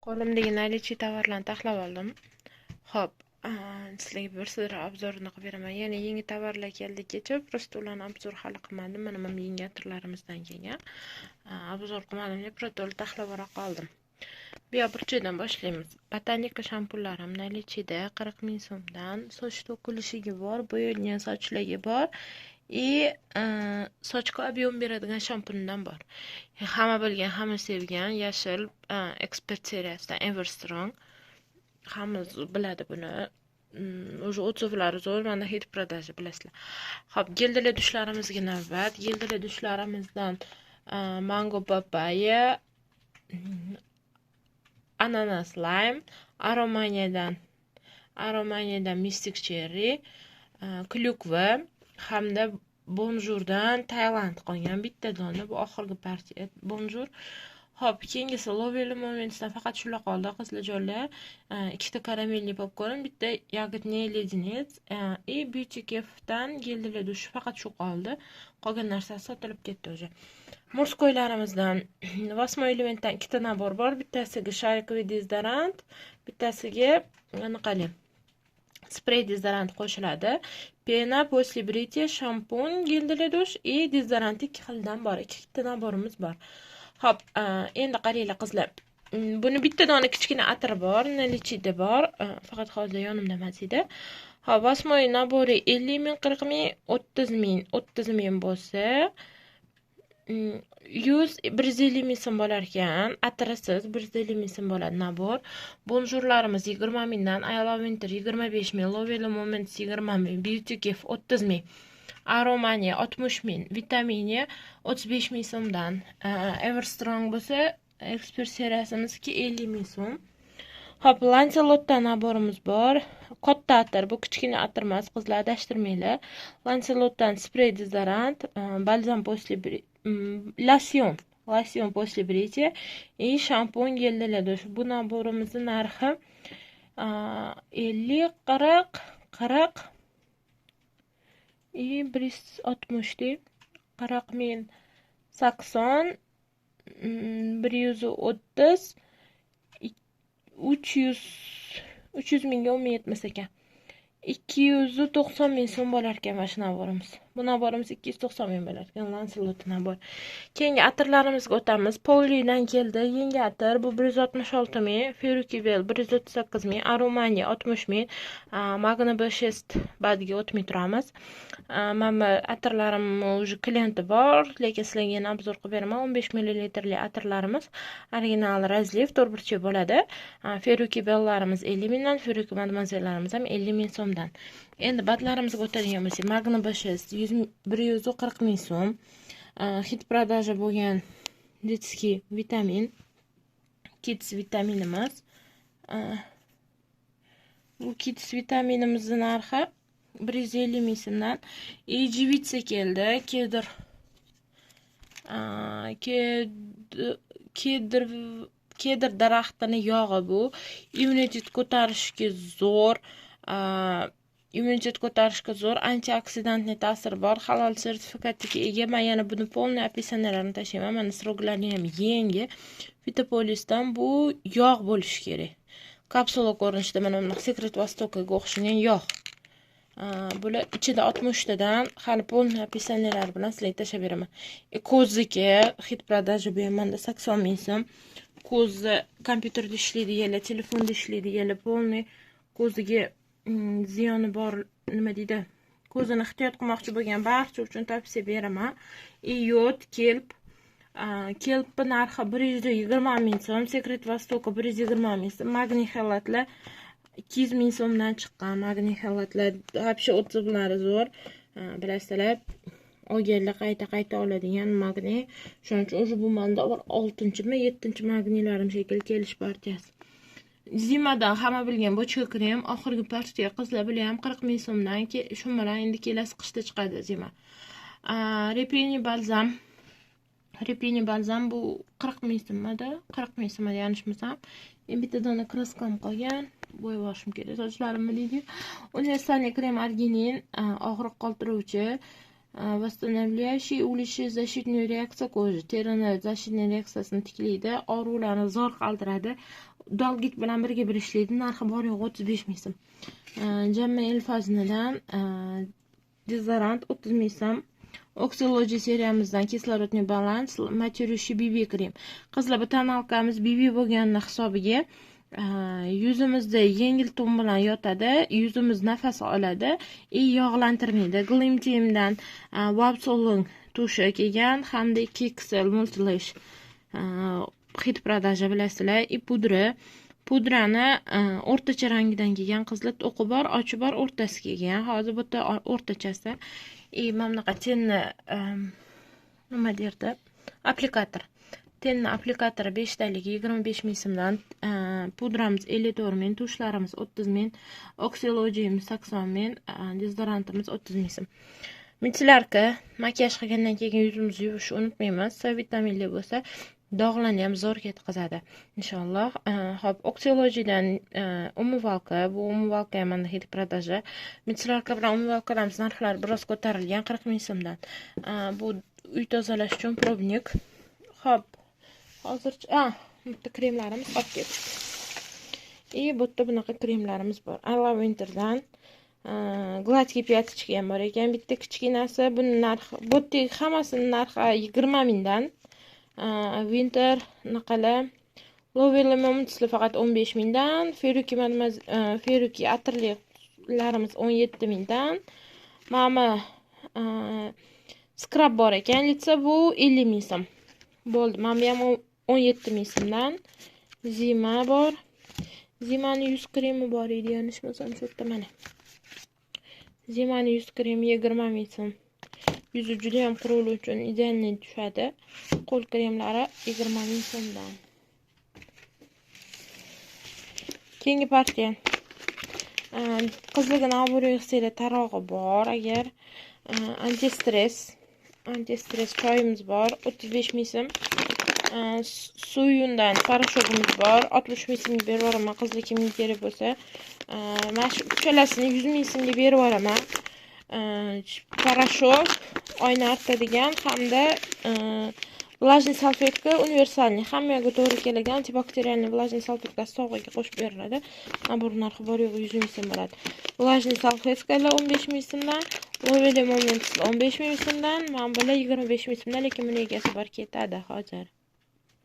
Qo'limdagi наличие tovarlarni taxlab oldim. Xo'p, sizlarga bir sir obzorini qilib beraman. Yana yangi tovarlar keldi kecha, просто ularni obzor hali qilmadim. Mana bu yangi atirlarimizdan kelgan. Obzor qilmadim deb proto'l taxlab qoldim. Bu yoq burchidan boshlaymiz. Botanika shampunlarim наличиеda 40 ming so'mdan, soch to'kilishiga bor, bo'yalgan sochlarga bor. Sochga объем beradigan shampundan bor. Hamma bilgan, hamma sevgan yashil ekspert seriyasidan Everstrong. Hamma biladi buni. Уже отзывlari zo'r. Mana hit продажа bilasizlar. Xo'p, geldali dushlarimizga navbat. Geldali dushlarimizdan mango papaya, ananas lime, aromaniyadan mystic cherry, klyukva hamda bonjourdan Tailand qolgan bitta dona. Bu oxirgi partiya bonjour. Hop, keyingisi Lovely Moments'dan faqat shular qoldi. Qizlarjonlar, ikkita karamelli popkorn, bitta yagodniy ledinets, Beauty Cafe'dan geldali dush faqat shu qoldi. Qolgan narsasi sotilib ketdi o'sha. Murskoylarimizdan 8 elementdan ikkita nabor bor. Bittasiga shayqli dezodorant, bittasiga anaqali sprey dezodorant qo'shiladi. Pena, после бритья, shampun, geldali dush, dezodorant ikki xildan bor. Ikkita naborimiz bor. Hop, endi qaranglar qizlar. Buni bitta dona kichkina atir bor, наличиеda bor. Faqat hozir yonimda emas edi. Hop, 8 nabori 50 ming, 40 ming, 30 ming bo'lsa, 150 ming so'm bo'lar ekan. Atirisiz 150 ming so'm bo'ladi nabor. Bonjourlarimiz 20 mingdan, I Love Winter 25 ming, Lovely Moments 20 ming, Beauty Cafe 30 ming. Aromaniya 60 ming, Vitaminiya 35 ming so'mdan, Everstrong bo'lsa, Expert seriyasimizniki 50 ming so'm. Hop, Lancelot'dan naborimiz bor. Katta atir, bu kichkina atir emas, qizlar adashtirmanglar. Lancelot'dan spray dezodorant, balzam после lotion после бритья и shampun geldali dush. Bu naborimizning narxi 50, 40 160 de 40 ming 80, 130, 300 mingga yetmas ekan. 290 ming so'm bo'lar ekan mana shu naborimiz. Bu naborimiz 290 ming bo'lar ekan, Lancelot nabor. Keyingi atirlarimizga o'tamiz. Polly'dan keldi yangi atir. Bu 166 ming, Feruki Bell 138 ming, Aromaniya 60 ming, Magna B6 badiga o'tmay turamiz. Mana atirlarim уже klienti bor, lekin sizlarga yana obzor qilib beraman. 15 ml atirlarimiz original razliv to'rtburchak bo'ladi. Feruki Belllarimiz 50 mingdan, Feruki Mademoisellelarimiz ham 50 ming so'mdan. Endi batlarimizga o'tadigan bo'lsak, Magna B6 140 ming so'm. Hit продажа bo'lgan детский vitamin, kids vitaminimiz. Bu kids vitaminimizning narxi 150 ming so'mdan. Ejivitsa keldi. Kedr daraxtini yog'i bu. Immunitet ko'tarishga zo'r. Antioksidantli ta'siri bor, halol sertifikatiga ega. Men yana buni полный описанияларni tashlayman. Mana sroglari ham yangi. Fitopolisdan bu yog' bo'lishi kerak. Kapsula ko'rinishida mana bunday Secret Vostokaga o'xshagan yog'. Bular ichida 60 tadan hali полный описаниялari bilan sizlarga tashlab beraman. Ko'ziga hit продажа bu ham menda 80 ming so'm. Ko'zi kompyuterda ishlaydiganlar, telefonda ishlaydiganlar полный ko'ziga ziyoni bor, nima deydi, ko'zini ehtiyot qilmoqchi bo'lgan barcha uchun tavsiya beraman. Iod, kelp narxi 120 ming so'm, Secret Vostoka 120 ming so'm, magniy xalatlar 200 ming so'mdan chiqqan. Magniy xalatlar вообще отзывlari zo'r. Bilasizlar, olganlar qayta oladigan magniy. Shuning uchun o'zi bu menda 6-mi, 7-chi magniylarim shekilli kelish partiyasi. Zimadan hamma bilgan bochka krem, oxirgi partiya qizlar bilan ham 40 ming so'mdan, shu bilan endi kelasi qishda chiqadi Zima. Repini balzam bu 40 ming so'mda, 40 ming so'mda yanishmasam. Bitta dona kraskam qolgan, bo'yab olishim kerak sochlarimni deydi. Universalniy krem arginin, og'riq qoldiruvchi, восстанавливающий, улучшающий защитную реакцию кожи. Terini защитный reaksiyasini tiklaydi, og'riqlarni zo'r qaldiradi. dalgit bilan birga bir ishlaydi. Narxi bor yo'q 35 ming so'm. Jamma Elfaznidan dezodorant 30 ming so'm. Oxylogy seriyamizdan kislorodniy balans Matyurushi BB krem. Qizlar, bu tonalkamiz BB bo'lganini hisobiga yuzimizda yengil ton bilan yotadi, yuzimiz nafas oladi, yog'lantirmaydi. Glim Team'dan Wapsolung tushi kelgan hamda 2XL Multilash hit prodaja bilasizlar. Pudrani o'rtacha rangidan kelgan, qizlar o'qi bor, ochi bor, o'rtasi kelgan. Hozir bu yerda o'rtachasi. Mana bunaqa tenni nima derdi? Aplikator. Tenni aplikatori 5 taligi 25 ming so'mdan, pudramiz 54 ming, tushlarimiz 30 ming, Oxylogy'miz 80 ming, dezodorantimiz 30 ming so'm. Michelarka makiyaj qilgandan keyin yuzimizni yuvishni unutmaymiz. C vitaminli bo'lsa, dog'larni ham zo'r ketkazadi inshaalloh. Hop, Oxylogy'dan umuvалка, bu umuvалка mana hit prodaja. Michelarka bilan umuvалкаlarimiz narxlari biroz ko'tarilgan 40 ming so'mdan. Bu uy tozalash uchun probnik. Hop, hozircha bu yerda kremlarimiz olib ketdik. Bu yerda bunaqa kremlarimiz bor. Alla Winter'dan gladkiy piyatichka ham bor ekan. Bitta kichkinasi, buni narxi, bu yerda hammasining narxi 20 mingdan. Winter naqalar Lovely Moments'li faqat 15 mingdan, Feruki atirlilarimiz 17 mingdan. Mana scrub bor ekan, litsa bu 50 ming so'm. Bo'ldi. Mana bu ham 17 ming so'mdan. Zima bor. Zimani yuz kremi bor edi, yanlishmasam shu yerda mana. Zimani yuz kremi 20 ming so'm. Yuzi juda ham quruvli uchun idealni tushadi. Qo'l kremlari 20 ming so'mdan. Keyingi partiya. Qizligini obro'yisiga tarog'i bor. Agar anti-stress choyimiz bor 35 ming so'm. Suyundan parashogimiz bor 60 ming so'mga berib yuboraman. Qizlik kimga kerak bo'lsa, mana shu uchalasini 100 ming so'mga berib yuboraman. Parashok oyna artadigan hamda влажный salfetka universalniy, hammaga to'g'ri keladigan antibakterialniy влажный salfetkasi sovg'aga qo'shib beriladi. Bu narxi bor yo'q 100 ming so'm bo'ladi. Влажный salfetkalar 15 ming so'mdan, Lovely Moments 15 ming so'mdan, mana bular 25 ming so'mdan, lekin buni egasi bor ketadi hozir.